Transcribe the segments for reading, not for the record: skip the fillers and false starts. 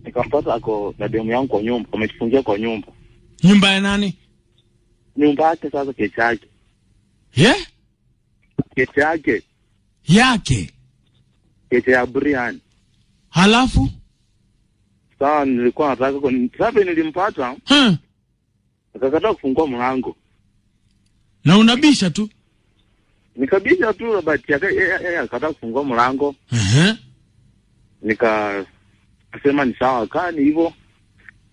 Nikampata ako na demu yangu kwa nyumba, amejifungia kwa nyumba. Nyumba ya nani? Nyumba yake sasa kete yake. Yeah? Kete yake. Yake? Kete ya Brian. Halafu? Sasa nilikuwa nataka kwa sababu nilimpata. Akakataa kufungua mlango. Na unabisha tu? Nikabisha tu but yeye akakataa kufungua mlango. Nikasema ni sawa kani hivyo.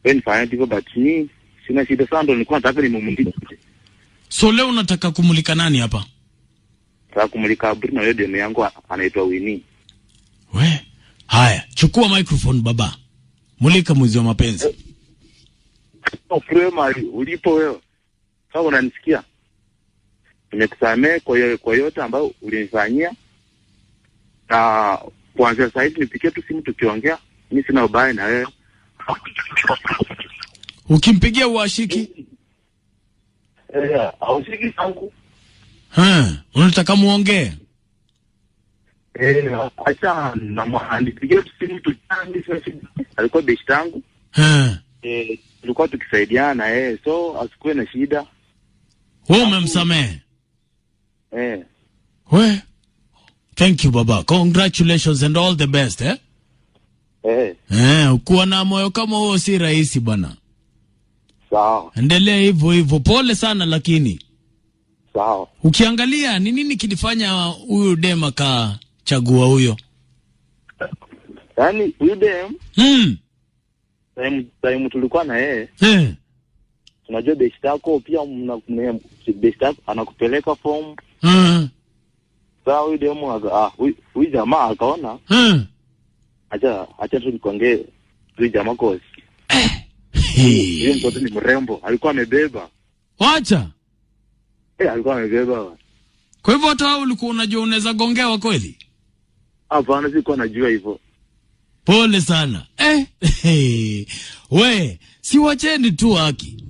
Wewe nifanye hivyo but ni sina shida sana, ndo nilikuwa nataka nimumulike. So leo unataka kumulika nani hapa? Nataka kumulika Brian na yeye demu yangu anaitwa Winnie. We, haya, chukua microphone baba. Mulika mwizi wa mapenzi. Primary ulipo wewe. Kama unanisikia. Nimekusamea kwa yote ambayo ulinifanyia. Na kuanzia sasa hivi nipigie tu simu tukiongea. Mimi sina ubaya na wewe. Ukimpigia uashiki? Aushiki tangu. Unataka muongee? Acha na mwandikie tu simu tukiongea. Alikuwa best yangu. Tulikuwa tukisaidiana so asikuwe na shida. Wewe umemsamehe? We, thank you baba. Congratulations and all the best kuwa na moyo kama huo si rahisi bwana. Sawa. Endelea hivyo hivyo. Pole sana lakini. Sawa. Ukiangalia ni nini kilifanya huyu dema chagua huyo? Yaani huyu dem time tulikuwa na yeye. Unajua best yako pia best yako anakupeleka form. Sasa huyu demo huyu jamaa akaona. Acha tu nikonge huyu jamaa kosi. Yeye mtoto ni mrembo, alikuwa amebeba. Wacha. Alikuwa amebeba. Kwa hivyo hata wewe ulikuwa unajua unaweza gongewa kweli? Hapana, sikuwa najua hivyo. Pole sana. We, si wacheni tu haki.